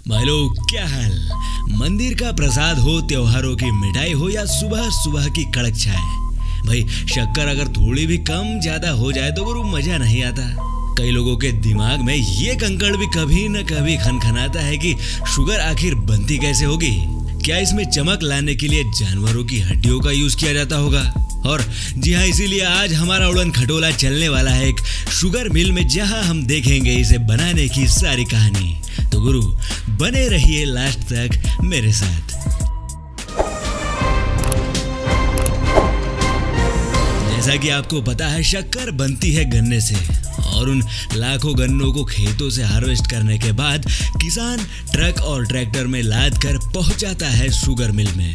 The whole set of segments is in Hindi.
भाई लोग क्या हाल। मंदिर का प्रसाद हो, त्योहारों की मिठाई हो या सुबह सुबह की कड़क चाय, भाई शक्कर अगर थोड़ी भी कम ज्यादा हो जाए तो गुरु मजा नहीं आता। कई लोगों के दिमाग में ये कंकड़ भी कभी न कभी खनखनाता है कि शुगर आखिर बनती कैसे होगी। क्या इसमें चमक लाने के लिए जानवरों की हड्डियों का यूज किया जाता होगा? और जी हाँ, इसीलिए आज हमारा उड़न खटोला चलने वाला है एक शुगर मिल में, जहां हम देखेंगे इसे बनाने की सारी कहानी। तो गुरु बने रहिए लास्ट तक मेरे साथ। जैसा कि आपको पता है, शक्कर बनती है गन्ने से, और उन लाखों गन्नों को खेतों से हार्वेस्ट करने के बाद किसान ट्रक और ट्रैक्टर में लाद कर पहुंचाता है शुगर मिल में।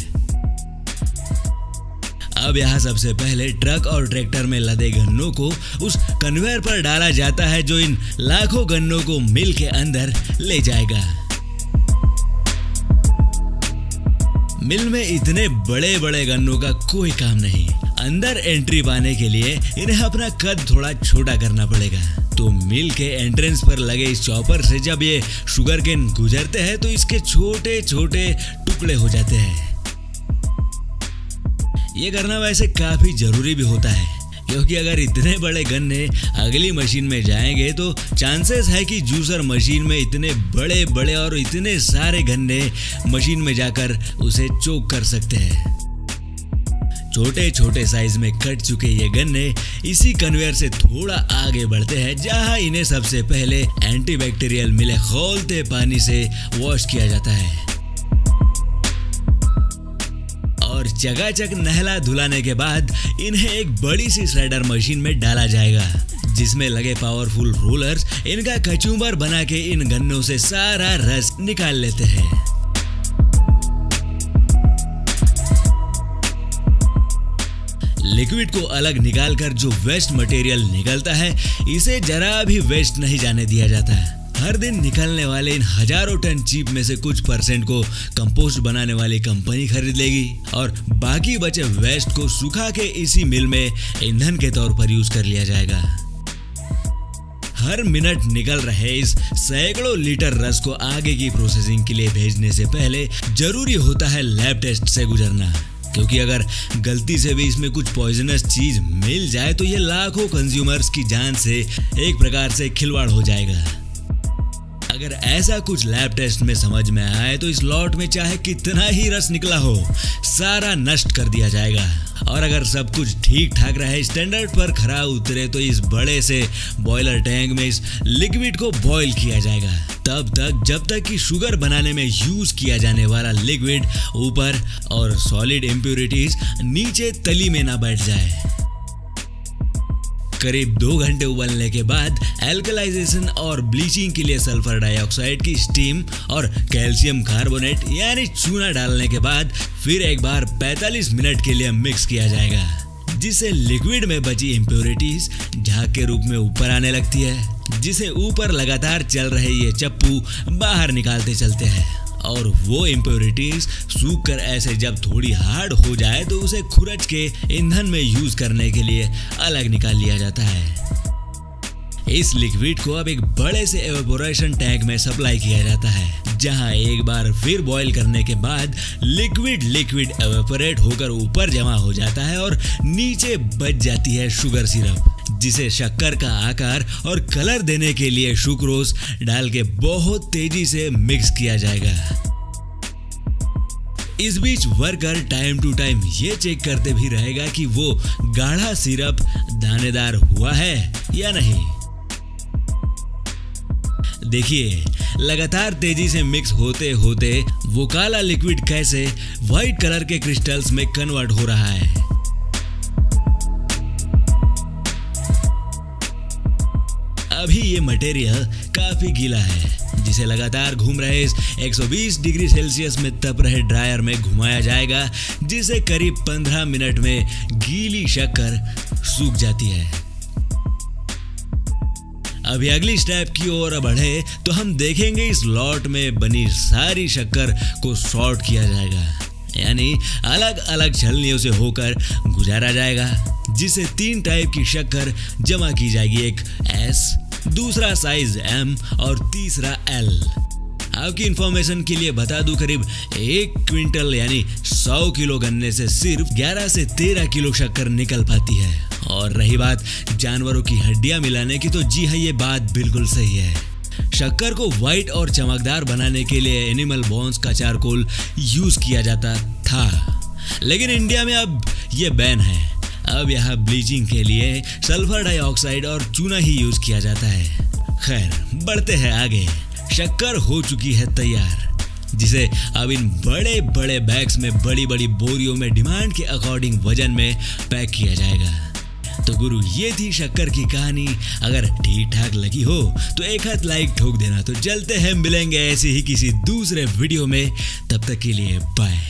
अब यहाँ सबसे पहले ट्रक और ट्रैक्टर में लदे गन्नों को उस कन्वेयर पर डाला जाता है, जो इन लाखों गन्नों को मिल के अंदर ले जाएगा। मिल में इतने बड़े बड़े गन्नों का कोई काम नहीं। अंदर एंट्री पाने के लिए इन्हें अपना कद थोड़ा छोटा करना पड़ेगा। तो मिल के एंट्रेंस पर लगे इस चॉपर से जब ये शुगर केन गुजरते हैं तो इसके छोटे छोटे टुकड़े हो जाते हैं। ये करना वैसे काफी जरूरी भी होता है, क्योंकि अगर इतने बड़े गन्ने अगली मशीन में जाएंगे तो चांसेस है कि जूसर मशीन में इतने बड़े बड़े और इतने सारे गन्ने मशीन में जाकर उसे चोक कर सकते हैं। छोटे छोटे साइज में कट चुके ये गन्ने इसी कन्वेयर से थोड़ा आगे बढ़ते हैं, जहां इन्हें सबसे पहले एंटीबैक्टीरियल मिले खौलते पानी से वॉश किया जाता है और चकाचक नहला धुलाने के बाद इन्हें एक बड़ी सी श्रेडर मशीन में डाला जाएगा, जिसमें लगे पावरफुल रोलर्स इनका कचूमर बना के इन गन्नों से सारा रस निकाल लेते हैं। लिक्विड को अलग निकालकर जो वेस्ट मटेरियल निकलता है, इसे जरा भी वेस्ट नहीं जाने दिया जाता है। हर दिन निकलने वाले इन हजारों टन चीप में से कुछ परसेंट को कंपोस्ट बनाने वाली कंपनी खरीद लेगी और बाकी बचे वेस्ट को सुखा के इसी मिल में ईंधन के तौर पर यूज कर लिया जाएगा। हर मिनट निकल रहे इस सैकड़ों लीटर रस को आगे की प्रोसेसिंग के लिए भेजने से पहले जरूरी होता है लैब टेस्ट से गुजरना, क्योंकि अगर गलती से भी इसमें कुछ पॉइजनस चीज मिल जाए तो ये लाखों कंज्यूमर्स की जान से एक प्रकार से खिलवाड़ हो जाएगा। अगर ऐसा कुछ लैब टेस्ट में समझ में आए तो इस लॉट में चाहे कितना ही रस निकला हो, सारा नष्ट कर दिया जाएगा। और अगर सब कुछ ठीक ठाक रहे, स्टैंडर्ड पर खरा उतरे, तो इस बड़े से बॉयलर टैंक में इस लिक्विड को बॉईल किया जाएगा, तब तक जब तक कि शुगर बनाने में यूज किया जाने वाला लिक्विड ऊपर और सॉलिड इम्प्यूरिटीज नीचे तली में ना बैठ जाए। करीब 2 घंटे उबलने के बाद एल्कलाइजेशन और ब्लीचिंग के लिए सल्फर डाइऑक्साइड की स्टीम और कैल्शियम कार्बोनेट यानी चूना डालने के बाद फिर एक बार 45 मिनट के लिए मिक्स किया जाएगा, जिससे लिक्विड में बची इम्प्योरिटीज झाग के रूप में ऊपर आने लगती है, जिसे ऊपर लगातार चल रहे ये चप्पू बाहर निकालते चलते हैं। और वो इम्प्योरिटीज सूख कर ऐसे जब थोड़ी हार्ड हो जाए तो उसे खुरच के ईंधन में यूज करने के लिए अलग निकाल लिया जाता है। इस लिक्विड को अब एक बड़े से एवेपोरेशन टैंक में सप्लाई किया जाता है, जहां एक बार फिर बॉईल करने के बाद लिक्विड एवेपोरेट होकर ऊपर जमा हो जाता है और नीचे बच जाती है शुगर सिरप, जिसे शक्कर का आकार और कलर देने के लिए सुक्रोज डाल के बहुत तेजी से मिक्स किया जाएगा। इस बीच वर्कर टाइम टू टाइम ये चेक करते भी रहेगा कि वो गाढ़ा सिरप दानेदार हुआ है या नहीं। देखिए, लगातार तेजी से मिक्स होते होते वो काला लिक्विड कैसे व्हाइट कलर के क्रिस्टल्स में कन्वर्ट हो रहा है। अभी ये मटेरियल काफी गीला है, जिसे लगातार घूम रहे इस 120 डिग्री सेल्सियस में तप रहे ड्रायर में घुमाया जाएगा, जिसे करीब 15 मिनट में गीली शक्कर सूख जाती है। अभी अगली स्टेप की ओर बढ़े तो हम देखेंगे इस लॉट में बनी सारी शक्कर को सॉर्ट किया जाएगा, यानी अलग अलग छलनियों से होकर गुजारा जाएगा, जिसे 3 टाइप की शक्कर जमा की जाएगी, एक S, दूसरा साइज M और तीसरा L। आपकी इंफॉर्मेशन के लिए बता दूं, करीब 1 क्विंटल यानी 100 किलो गन्ने से सिर्फ 11 से 13 किलो शक्कर निकल पाती है। और रही बात जानवरों की हड्डियां मिलाने की, तो जी हाँ, ये बात बिल्कुल सही है। शक्कर को व्हाइट और चमकदार बनाने के लिए एनिमल बोन्स का चारकोल यूज किया जाता था, लेकिन इंडिया में अब ये बैन है। अब यहाँ ब्लीचिंग के लिए सल्फर डाइऑक्साइड और चूना ही यूज किया जाता है। खैर, बढ़ते हैं आगे। शक्कर हो चुकी है तैयार, जिसे अब इन बड़े बड़े बैग्स में बड़ी बड़ी बोरियों में डिमांड के अकॉर्डिंग वजन में पैक किया जाएगा। तो गुरु, ये थी शक्कर की कहानी। अगर ठीक ठाक लगी हो तो एक हाथ लाइक ठोक देना। तो चलते हैं, मिलेंगे ऐसे ही किसी दूसरे वीडियो में। तब तक के लिए बाय।